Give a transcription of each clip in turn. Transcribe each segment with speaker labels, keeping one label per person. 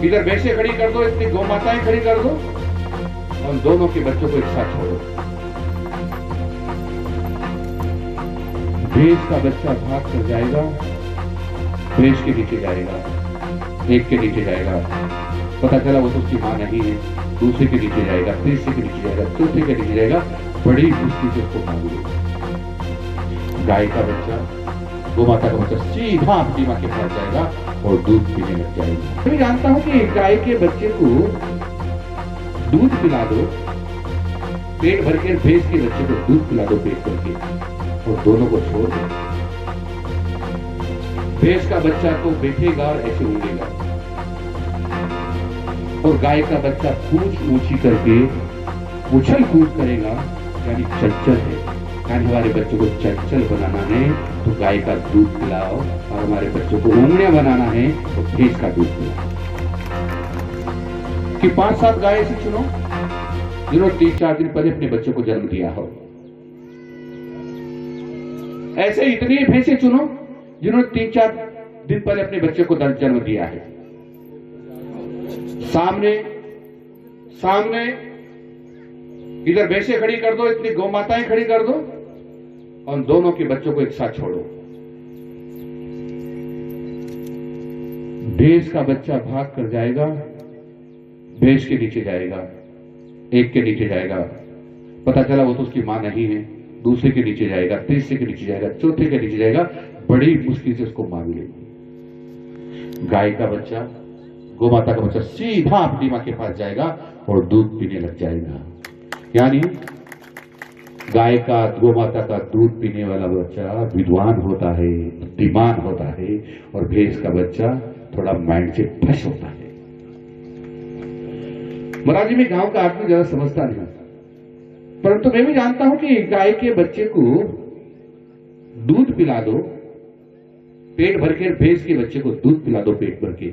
Speaker 1: इधर भैंसे खड़ी कर दो, इतनी गौ माताएं खड़ी कर दो और दोनों के बच्चों को एक साथ छोड़ो। भैंस का बच्चा भाग कर जाएगा, भैंस के नीचे जाएगा, एक के नीचे जाएगा, पता चला वो तो उसकी मां नहीं है, दूसरे के नीचे जाएगा, तीसरे के नीचे जाएगा, चौथे के नीचे जाएगा, बड़ी मुश्किल से उसको मांग लेगा। गाय का बच्चा, गौ माता का बच्चा सीधा अपनी मां के पास जाएगा और दूध पीने लग जाएगा। मैं जानता हूं कि गाय के बच्चे को दूध पिला दो, पेट भर के भैंस के बच्चे को दूध पिला दो पेट भर के, और दोनों को छोड़ दो। भैंस का बच्चा तो बैठेगा और ऐसे उड़ेगा, और गाय का बच्चा पूंछ ऊंची करके उछल कूद करेगा, यानी चंचल है। यानी हमारे बच्चों को चंचल बनाना है तो गाय का दूध पिलाओ, और हमारे बच्चों को ऊँगड़ियां बनाना है तो भैंस का दूध पिलाओ। कि 5-7 गाय ऐसी चुनो जिन्होंने 3-4 दिन पहले अपने बच्चों को जन्म दिया हो। ऐसे इतनी भैंसे चुनो जिन्होंने 3-4 दिन पहले अपने बच्चे को जन्म दिया है। सामने इधर भैंसे खड़ी कर दो, इतनी गौ माताएं खड़ी कर दो और दोनों के बच्चों को एक साथ छोड़ो। भैंस का बच्चा भाग कर जाएगा, भैंस के नीचे जाएगा, एक के नीचे जाएगा, पता चला वो तो उसकी मां नहीं है, दूसरे के नीचे जाएगा, तीसरे के नीचे जाएगा, चौथे के नीचे जाएगा, बड़ी मुश्किल से उसको मांग लेगी। गाय का बच्चा, गौ माता का बच्चा सीधा अपनी मां के पास जाएगा और दूध पीने लग जाएगा। यानी गाय का, गौ माता का दूध पीने वाला बच्चा विद्वान होता है, बुद्धिमान होता है, और भैंस का बच्चा थोड़ा माइंड से फश होता है। महाराज जी, में गांव का आदमी ज्यादा समझता नहीं, परंतु मैं भी जानता हूं कि गाय के बच्चे को दूध पिला दो, पेट भर के भैंस के बच्चे को दूध पिला दो पेट भर के,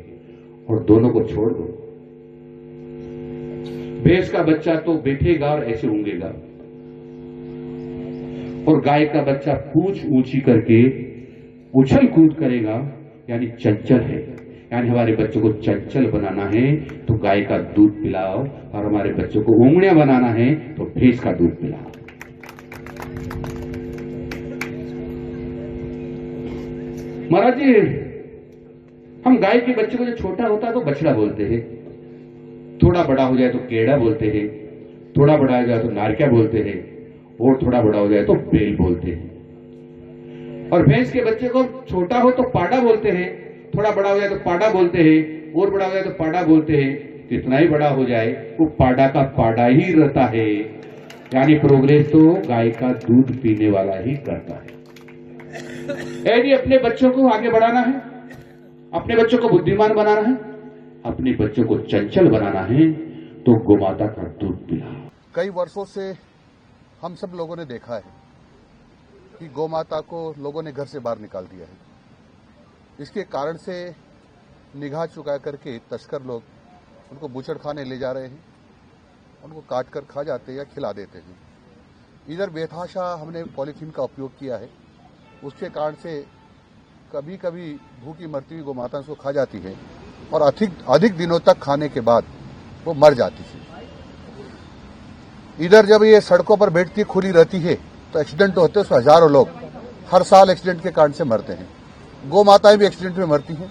Speaker 1: और दोनों को छोड़ दो। भैंस का बच्चा तो बैठेगा और ऐसे ऊँगेगा, और गाय का बच्चा पूंछ ऊंची करके उछल कूद करेगा, यानी चंचल है। यानी हमारे बच्चों को चंचल बनाना है तो गाय का दूध पिलाओ, और हमारे बच्चों को ऊँगड़ियां बनाना है तो भैंस का दूध पिलाओ। महाराज जी, हम गाय के बच्चे को जो छोटा होता है तो बछड़ा बोलते हैं, थोड़ा बड़ा हो जाए तो केड़ा बोलते हैं, थोड़ा बड़ा हो जाए तो नारक्या बोलते हैं, और थोड़ा बड़ा हो जाए तो बेल बोलते हैं। और भैंस के बच्चे को छोटा हो तो पाडा बोलते हैं, थोड़ा बड़ा हो जाए तो पाडा बोलते हैं, और बड़ा हो जाए तो पाडा बोलते हैं। कितना ही बड़ा हो जाए वो पाडा का पाडा ही रहता है। यानी प्रोग्रेस तो गाय का दूध पीने वाला ही करता है। यदि अपने बच्चों को आगे बढ़ाना है, अपने बच्चों को बुद्धिमान बनाना है, अपने बच्चों को चंचल बनाना है, तो गोमाता का दूध पिलाओ।
Speaker 2: कई वर्षों से हम सब लोगों ने देखा है कि गोमाता को लोगों ने घर से बाहर निकाल दिया है। इसके कारण से निगाह चुका करके तस्कर लोग उनको बूचड़खाने ले जा रहे हैं, उनको काट कर खा जाते हैं या खिला देते हैं। इधर बेतहाशा हमने पॉलीथीन का उपयोग किया है, उसके कारण से कभी कभी भूखी मरती हुई गोमाता उसको खा जाती है, और अधिक दिनों तक खाने के बाद वो मर जाती है। इधर जब ये सड़कों पर बैठती खुली रहती है तो एक्सीडेंट होते हैं, उसमें हजारों लोग हर साल एक्सीडेंट के कारण से मरते हैं। गौ माताएं भी एक्सीडेंट में मरती हैं,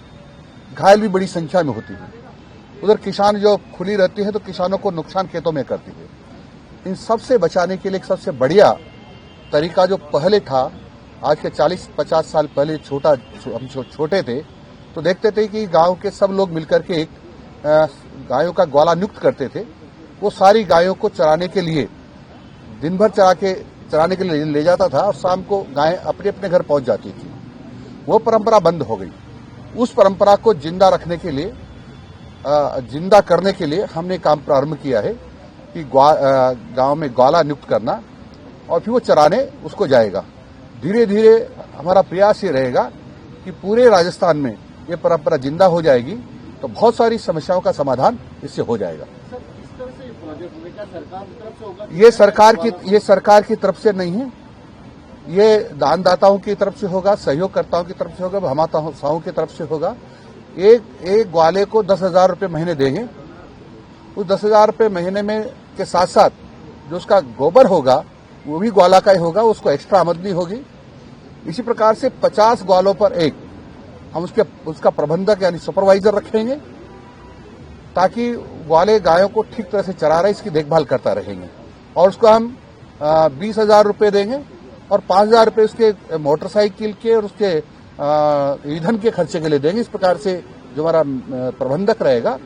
Speaker 2: घायल भी बड़ी संख्या में होती है। उधर किसान जो खुली रहती है तो किसानों को नुकसान खेतों में करती है। इन सब से बचाने के लिए एक सबसे बढ़िया तरीका जो पहले था, आज के 40-50 साल पहले हम छोटे थे तो देखते थे कि गांव के सब लोग मिलकर के एक गायों का ग्वाला नियुक्त करते थे। वो सारी गायों को चराने के लिए दिन भर चराने के लिए ले जाता था, और शाम को गायें अपने अपने घर पहुंच जाती थी। वो परंपरा बंद हो गई। उस परंपरा को जिंदा रखने के लिए, जिंदा करने के लिए हमने काम प्रारंभ किया है कि गांव में ग्वाला नियुक्त करना, और फिर वो चराने उसको जाएगा। धीरे धीरे हमारा प्रयास ये रहेगा कि पूरे राजस्थान में ये परंपरा जिंदा हो जाएगी, तो बहुत सारी समस्याओं का समाधान इससे हो जाएगा। ये सरकार की तरफ से नहीं है, ये दानदाताओं की तरफ से होगा, सहयोगकर्ताओं की तरफ से होगा, हमाताओं की तरफ से होगा। एक ग्वाले को 10,000 रुपये महीने देंगे। उस 10,000 रुपये महीने में के साथ साथ जो उसका गोबर होगा वो भी ग्वाला का ही होगा, उसको एक्स्ट्रा आमदनी होगी। इसी प्रकार से 50 ग्वालों पर एक हम उसका प्रबंधक यानी सुपरवाइजर रखेंगे, ताकि ग्वाले गायों को ठीक तरह से चरा रहे इसकी देखभाल करता रहेंगे। और उसको हम 20,000 रुपये देंगे और 5,000 रुपये उसके मोटरसाइकिल के और उसके ईंधन के खर्चे के लिए देंगे। इस प्रकार से जो हमारा प्रबंधक रहेगा